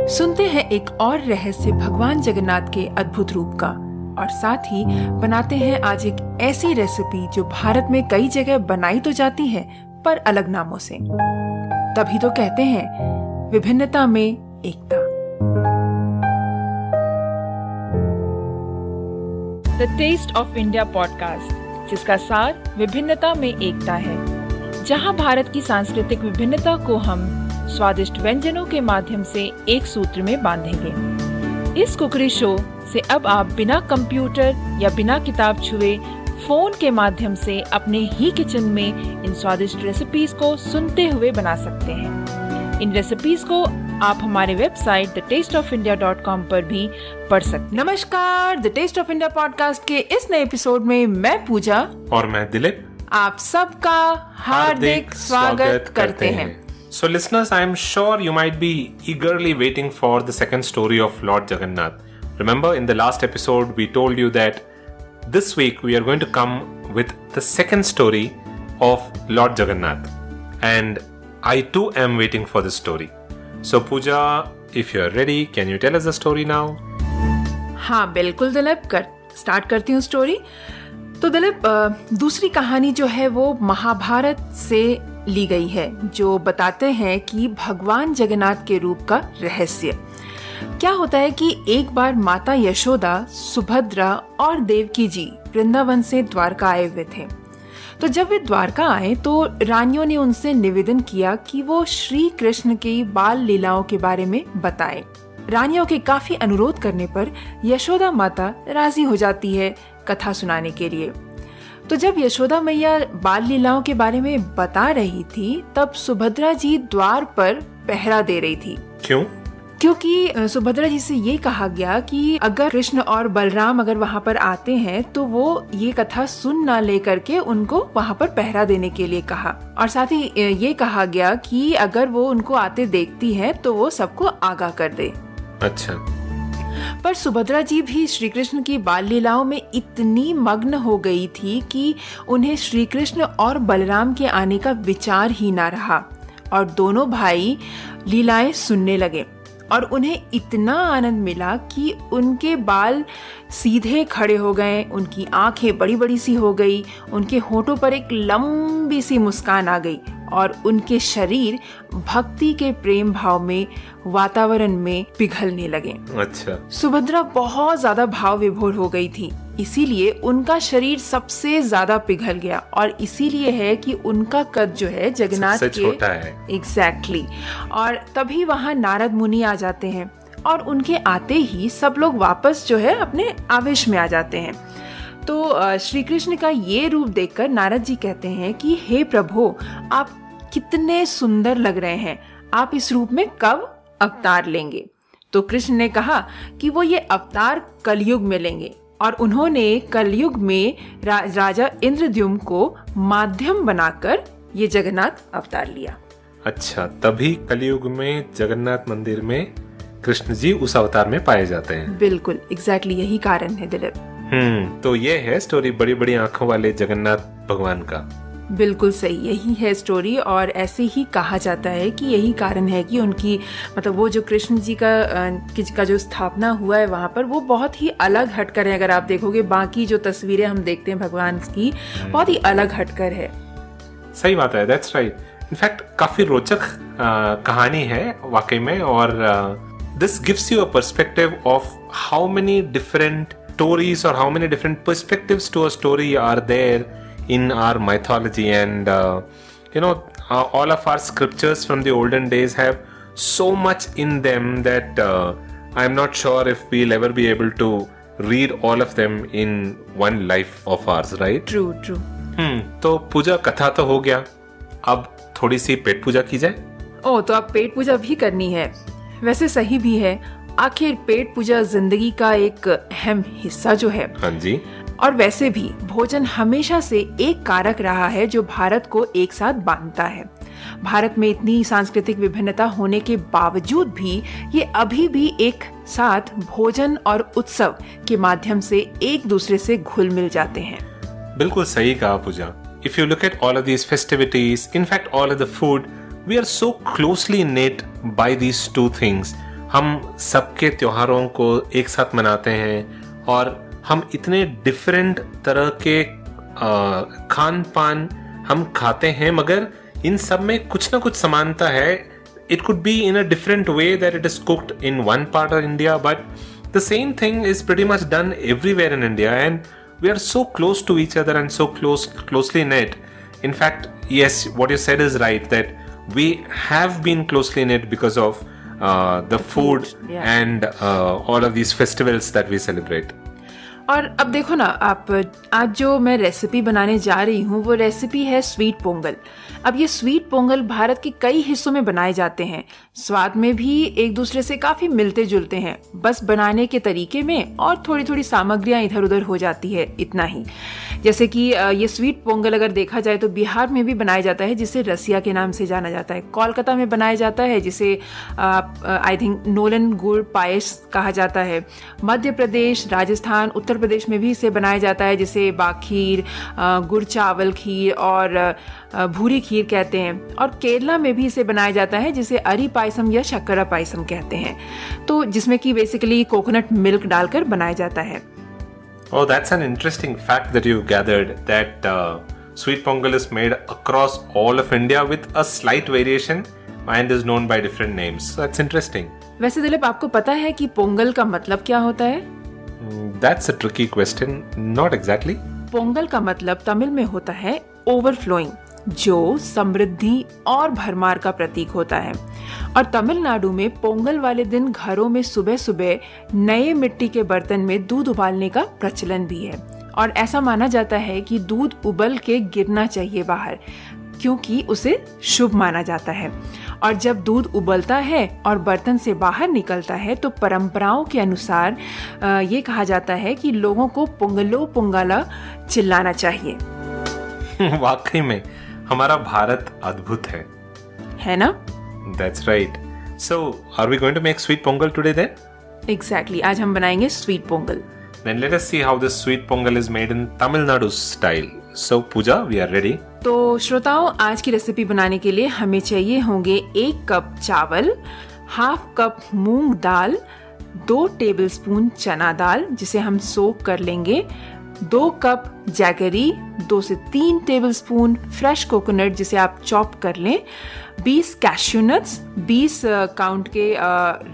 सुनते हैं एक और रहस्य भगवान जगन्नाथ के अद्भुत रूप का, और साथ ही बनाते हैं आज एक ऐसी रेसिपी जो भारत में कई जगह बनाई तो जाती है पर अलग नामों से। तभी तो कहते हैं विभिन्नता में एकता। The test of India podcast, जिसका सार विभिन्नता में एकता है, जहां भारत की सांस्कृतिक विभिन्नता को हम स्वादिष्ट व्यंजनों के माध्यम से एक सूत्र में बांधेंगे। इस कुकरी शो से अब आप बिना कंप्यूटर या बिना किताब छुए फोन के माध्यम से अपने ही किचन में इन स्वादिष्ट रेसिपीज को सुनते हुए बना सकते हैं। इन रेसिपीज को आप हमारे वेबसाइट thetasteofindia.com पर भी पढ़ सकते हैं। नमस्कार, the test of India podcast के इस नए एपिसोड में मैं पूजा और मैं दिलीप आप सबका हार्दिक स्वागत करते हैं। So listeners, I am sure you might be eagerly waiting for the second story of Lord Jagannath. Remember, in the last episode, we told you that this week we are going to come with the second story of Lord Jagannath. And I too am waiting for this story. So Pooja, if you are ready, can you tell us the story now? हाँ बिल्कुल Dilip, start करती हूँ story. तो दिलीप, दूसरी कहानी जो है वो महाभारत से ली गई है, जो बताते हैं कि भगवान जगन्नाथ के रूप का रहस्य। क्या होता है कि एक बार माता यशोदा, सुभद्रा और देवकी जी वृंदावन से द्वारका आए हुए थे। तो जब वे द्वारका आए तो रानियों ने उनसे निवेदन किया कि वो श्री कृष्ण की बाल लीलाओं के बारे में बताएं। रानियों के काफी अनुरोध करने पर यशोदा माता राजी हो जाती है कथा सुनाने के लिए। तो जब यशोदा मैया बाल लीलाओं के बारे में बता रही थी, तब सुभद्रा जी द्वार पर पहरा दे रही थी। क्यों? क्योंकि सुभद्रा जी से ये कहा गया कि अगर कृष्ण और बलराम अगर वहाँ पर आते हैं तो वो ये कथा सुन ना लेकर के उनको वहाँ पर पहरा देने के लिए कहा, और साथ ही ये कहा गया कि अगर वो उनको आते देखती है तो वो सबको आगाह कर दे। अच्छा। पर सुभद्रा जी भी श्री कृष्ण की बाल लीलाओं में इतनी मग्न हो गई थी कि उन्हें श्री कृष्ण और बलराम के आने का विचार ही ना रहा, और दोनों भाई लीलाएं सुनने लगे और उन्हें इतना आनंद मिला कि उनके बाल सीधे खड़े हो गए, उनकी आंखें बड़ी बड़ी सी हो गई, उनके होठों पर एक लंबी सी मुस्कान आ गई और उनके शरीर भक्ति के प्रेम भाव में वातावरण में पिघलने लगे। अच्छा। सुभद्रा बहुत ज्यादा भाव विभोर हो गई थी, इसीलिए उनका शरीर सबसे ज्यादा पिघल गया, और इसीलिए है कि उनका कद जो है जगन्नाथ के छोटा है। एग्जैक्टली। और तभी वहाँ नारद मुनि आ जाते हैं, और उनके आते ही सब लोग वापस जो है अपने आवेश में आ जाते हैं। तो श्री कृष्ण का ये रूप देखकर नारद जी कहते हैं कि हे प्रभु, आप कितने सुंदर लग रहे हैं, आप इस रूप में कब अवतार लेंगे? तो कृष्ण ने कहा कि वो ये अवतार कलयुग में लेंगे, और उन्होंने कलयुग में राजा इंद्रद्युम्न को माध्यम बनाकर ये जगन्नाथ अवतार लिया। अच्छा, तभी कलयुग में जगन्नाथ मंदिर में कृष्ण जी उस अवतार में पाए जाते हैं। बिल्कुल, एग्जैक्टली यही कारण है दिलीप। तो ये है स्टोरी बड़ी बड़ी आंखों वाले जगन्नाथ भगवान का। बिल्कुल सही, यही है स्टोरी, और ऐसे ही कहा जाता है कि यही कारण है कि उनकी मतलब वो जो कृष्ण जी का जो स्थापना हुआ है वहाँ पर, वो बहुत ही अलग हटकर है। अगर आप देखोगे बाकी जो तस्वीरें हम देखते हैं भगवान की, बहुत ही अलग हटकर है। सही बात है, दैट्स राइट। इनफैक्ट काफी रोचक कहानी है वाकई में, और this gives you a perspective of how many different stories or how many different perspectives to a story are there in our mythology, and all of our scriptures from the olden days have so much in them that I'm not sure if we'll ever be able to read all of them in one life of ours, right? True. तो पूजा कथा तो हो गया, अब थोड़ी सी पेट पूजा की जाए। तो अब पेट पूजा भी करनी है, वैसे सही भी है। आखिर पेट पूजा जिंदगी का एक अहम हिस्सा जो है। हाँ जी। और वैसे भी भोजन हमेशा से एक कारक रहा है जो भारत को एक साथ बांधता है। भारत में इतनी सांस्कृतिक विभिन्नता होने के बावजूद भी ये अभी भी एक साथ भोजन और उत्सव के माध्यम से एक दूसरे से घुल मिल जाते हैं। बिल्कुल सही कहा पूजा। If you look at all of these festivities, in fact all of the food, we are so closely knit by these two things. हम सबके त्योहारों को एक साथ मनाते हैं और हम इतने डिफरेंट तरह के खान पान हम खाते हैं, मगर इन सब में कुछ ना कुछ समानता है. It could be in a different way that it is cooked in one part of India, but the same thing is pretty much done everywhere in India, and we are so close to each other and so closely knit. In fact, yes, what you said is right, that we have been closely knit because of the food and all of these festivals that we celebrate. और अब देखो ना, आप आज जो मैं recipe बनाने जा रही हूँ वो रेसिपी है स्वीट पोंगल. अब ये स्वीट पोंगल भारत के कई हिस्सों में बनाए जाते हैं. स्वाद में भी एक दूसरे से काफी मिलते जुलते हैं, बस बनाने के तरीके में और थोड़ी थोड़ी सामग्रियां इधर उधर हो जाती है, इतना ही. जैसे कि ये स्वीट पोंगल अगर देखा जाए तो बिहार में भी बनाया जाता है, जिसे रसिया के नाम से जाना जाता है. कोलकाता में बनाया जाता है, जिसे आई थिंक नोलन गुड़ पायस कहा जाता है. मध्य प्रदेश, राजस्थान, उत्तर प्रदेश में भी इसे बनाया जाता है, जिसे बाखीर, गुड़ चावल खीर और भूरी खीर कहते हैं. और केरला में भी इसे बनाया जाता है, जिसे अरी पायसम या शक्करा पायसम कहते हैं, तो जिसमें कि बेसिकली कोकोनट मिल्क डालकर बनाया जाता है. Oh, that's an interesting fact that you gathered, that sweet pongal is made across all of India with a slight variation and is known by different names. So that's interesting. वैसे दिलीप, आपको पता है कि पोंगल का मतलब क्या होता है? That's a tricky question. Not exactly. Pongal का मतलब तमिल में होता है ओवरफ्लोइंग, जो समृद्धि और भरमार का प्रतीक होता है. और तमिलनाडु में पोंगल वाले दिन घरों में सुबह सुबह नए मिट्टी के बर्तन में दूध उबालने का प्रचलन भी है. और ऐसा माना जाता है कि दूध उबल के गिरना चाहिए बाहर, क्योंकि उसे शुभ माना जाता है. और जब दूध उबलता है और बर्तन से बाहर निकलता है तो परंपराओं के अनुसार ये कहा जाता है कि लोगों को पोंगलो पोंगला चिल्लाना चाहिए. वाकई में हमारा भारत अद्भुत है ना? That's right. So, are we going to make sweet pongal today then? Exactly. आज हम बनाएंगे sweet pongal. Then let us see how this sweet pongal is made in Tamil Nadu style. So, Pooja, we are ready. तो श्रोताओं, आज की recipe बनाने के लिए हमें चाहिए होंगे 1 कप चावल, हाफ कप मूंग दाल, 2 टेबलस्पून चना दाल जिसे हम सोक कर लेंगे, 2 कप जैगरी, 2 से 3 टेबलस्पून फ्रेश कोकोनट जिसे आप चॉप कर लें, 20 कैश्यू नट्स, 20 काउंट के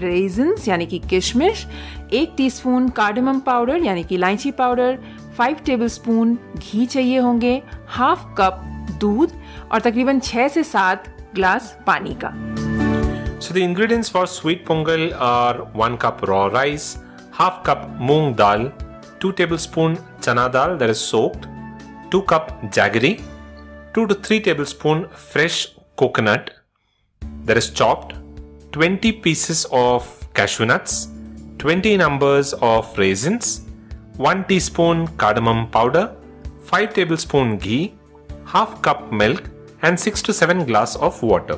रेजिन्स यानी कि किशमिश, 1 टीस्पून कार्डमम पाउडर यानी कि इलायची पाउडर, 5 टेबलस्पून घी चाहिए होंगे, हाफ कप दूध और तकरीबन 6 से 7 ग्लास पानी का. So the ingredients for sweet pongal are 1 cup raw rice, half cup moong dal, 2 tablespoon chana dal that is soaked, 2 cup jaggery, 2 to 3 tablespoon fresh coconut that is chopped, 20 pieces of cashew nuts, 20 numbers of raisins, 1 teaspoon cardamom powder, 5 tablespoon ghee, half cup milk and 6 to 7 glass of water.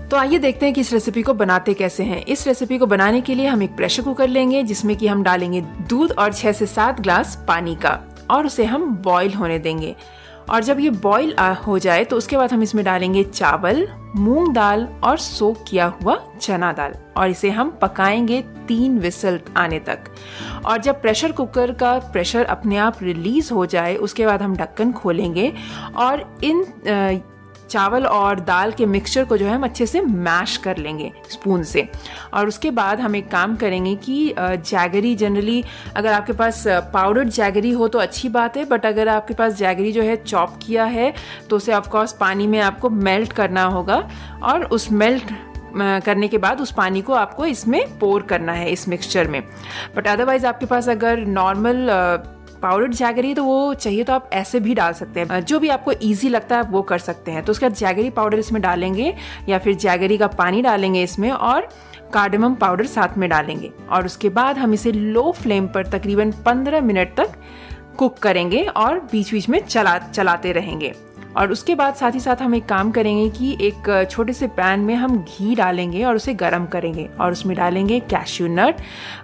तो आइए देखते हैं कि इस recipe को बनाते कैसे हैं. इस रेसिपी को बनाने के लिए हम एक प्रेशर कुकर लेंगे जिसमें कि हम डालेंगे दूध और 6 से 7 ग्लास पानी का और उसे हम बॉईल होने देंगे. और जब ये बॉईल हो जाए तो उसके बाद हम इसमें डालेंगे चावल, मूंग दाल और सोक किया हुआ चना दाल और इसे हम पकाएंगे 3 विसल आने तक. और जब प्रेशर कुकर का प्रेशर अपने आप रिलीज हो जाए उसके बाद हम ढक्कन खोलेंगे और इन चावल और दाल के मिक्सचर को जो है हम अच्छे से मैश कर लेंगे स्पून से. और उसके बाद हम एक काम करेंगे कि जैगरी, जनरली अगर आपके पास पाउडर्ड जैगरी हो तो अच्छी बात है, बट अगर आपके पास जैगरी जो है चॉप किया है तो उसे ऑफकोर्स पानी में आपको मेल्ट करना होगा और उस मेल्ट करने के बाद उस पानी को आपको इसमें पोर करना है इस मिक्सचर में. बट अदरवाइज आपके पास अगर नॉर्मल पाउडर्ड जैगरी तो वो चाहिए तो आप ऐसे भी डाल सकते हैं, जो भी आपको इजी लगता है आप वो कर सकते हैं. तो उसके बाद जैगरी पाउडर इसमें डालेंगे या फिर जैगरी का पानी डालेंगे इसमें और कार्डमम पाउडर साथ में डालेंगे और उसके बाद हम इसे लो फ्लेम पर तकरीबन 15 मिनट तक कुक करेंगे और बीच बीच में चलाते रहेंगे. और उसके बाद साथ ही साथ हम एक काम करेंगे कि एक छोटे से पैन में हम घी डालेंगे और उसे गर्म करेंगे और उसमें डालेंगे कैश्यू नट,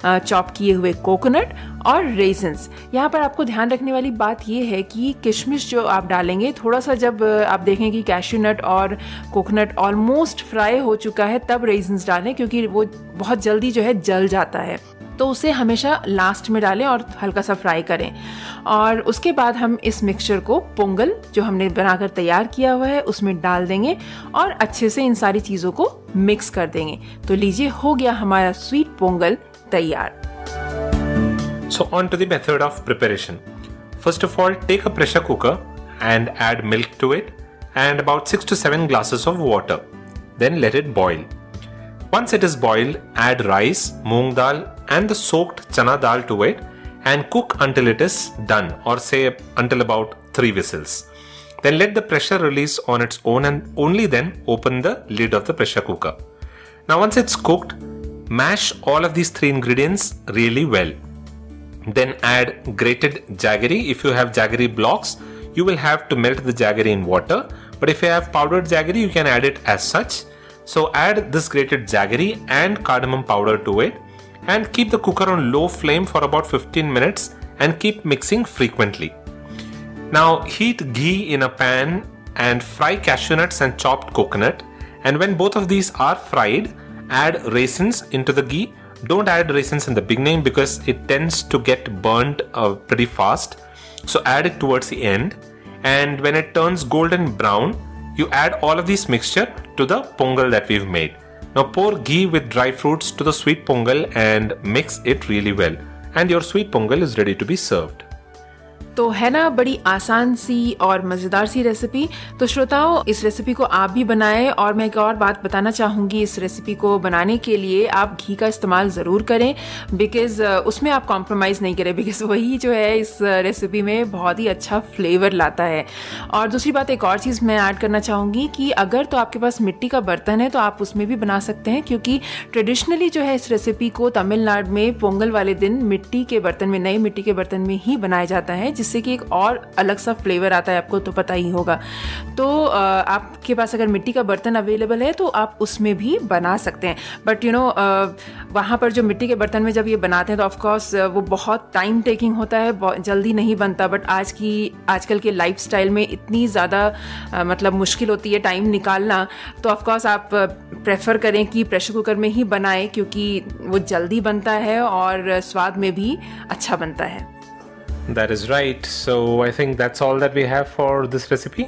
चॉप किए हुए कोकोनट और रेजिन्स। यहाँ पर आपको ध्यान रखने वाली बात ये है कि किशमिश जो आप डालेंगे, थोड़ा सा जब आप देखें कि कैश्यू नट और कोकोनट ऑलमोस्ट फ्राई हो चुका है तब रेजिन्स डालें, क्योंकि वो बहुत जल्दी जो है जल जाता है, तो उसे हमेशा लास्ट में डालें और हल्का सा फ्राई करें। और उसके बाद हम इस मिक्सचर को पोंगल जो हमने बनाकर तैयार किया हुआ है उसमें डाल देंगे और अच्छे से इन सारी चीज़ों को मिक्स कर देंगे। तो लीजिए, हो गया हमारा स्वीट पोंगल तैयार। So on to the method of preparation. First of all, take a pressure cooker and add milk to it and about 6 to 7 glasses of water. Then let it boil. Once it is boiled, add rice, moong dal and the soaked chana dal to it and cook until it is done, or say until about 3 whistles. Then let the pressure release on its own and only then open the lid of the pressure cooker. Now once it's cooked, mash all of these 3 ingredients really well. Then add grated jaggery. If you have jaggery blocks, you will have to melt the jaggery in water, but if you have powdered jaggery, you can add it as such. So add this grated jaggery and cardamom powder to it and keep the cooker on low flame for about 15 minutes and keep mixing frequently. Now heat ghee in a pan and fry cashew nuts and chopped coconut, and when both of these are fried, add raisins into the ghee. Don't add raisins in the beginning because it tends to get burnt pretty fast. So add it towards the end, and when it turns golden brown, you add all of this mixture to the pongal that we've made. Now pour ghee with dry fruits to the sweet pongal and mix it really well, and your sweet pongal is ready to be served. तो है ना बड़ी आसान सी और मज़ेदार सी recipe. तो श्रोताओ, इस recipe को आप भी बनाएं। और मैं एक और बात बताना चाहूँगी, इस रेसिपी को बनाने के लिए आप घी का इस्तेमाल ज़रूर करें, बिकॉज़ उसमें आप कॉम्प्रोमाइज़ नहीं करें, बिकॉज़ वही जो है इस रेसिपी में बहुत ही अच्छा फ्लेवर लाता है। और दूसरी बात, एक और चीज़ मैं ऐड करना चाहूँगी कि अगर तो आपके पास मिट्टी का बर्तन है तो आप उसमें भी बना सकते हैं, क्योंकि ट्रेडिशनली जो है इस रेसिपी को तमिलनाडु में पोंगल वाले दिन मिट्टी के बर्तन में, नए मिट्टी के बर्तन में ही बनाया जाता है, जिससे कि एक और अलग सा फ्लेवर आता है। आपको तो पता ही होगा। तो आपके पास अगर मिट्टी का बर्तन अवेलेबल है तो आप उसमें भी बना सकते हैं। बट वहाँ पर जो मिट्टी के बर्तन में जब ये बनाते हैं तो ऑफकोर्स वो बहुत टाइम टेकिंग होता है, जल्दी नहीं बनता। बट आजकल के लाइफस्टाइल में इतनी ज़्यादा मतलब मुश्किल होती है टाइम निकालना, तो ऑफकोर्स आप प्रेफर करें कि प्रेशर कुकर में ही बनाएं, क्योंकि वो जल्दी बनता है और स्वाद में भी अच्छा बनता है। That is right. So I think that's all that we have for this recipe.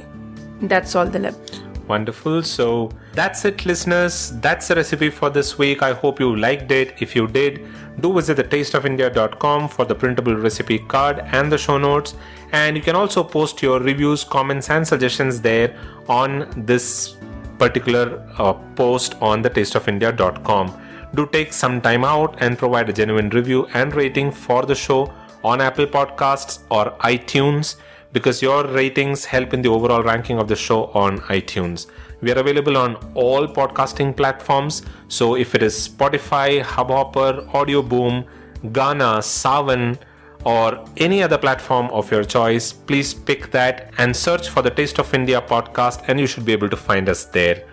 That's all, Dilip. Wonderful. So that's it, listeners. That's the recipe for this week. I hope you liked it. If you did, do visit thetasteofindia.com for the printable recipe card and the show notes. And you can also post your reviews, comments and suggestions there on this particular post on thetasteofindia.com. Do take some time out and provide a genuine review and rating for the show on Apple Podcasts or iTunes, because your ratings help in the overall ranking of the show on iTunes. We are available on all podcasting platforms. So if it is Spotify, Hubhopper, Audio Boom, Gaana, Savan, or any other platform of your choice, please pick that and search for the Taste of India podcast and you should be able to find us there.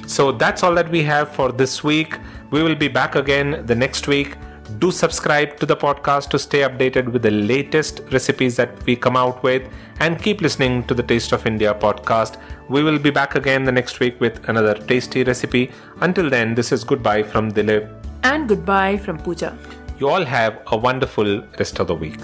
So that's all that we have for this week. We will be back again the next week. Do subscribe to the podcast to stay updated with the latest recipes that we come out with, and keep listening to the Taste of India podcast. We will be back again the next week with another tasty recipe. Until then, this is goodbye from Dilip. And goodbye from Pooja. You all have a wonderful rest of the week.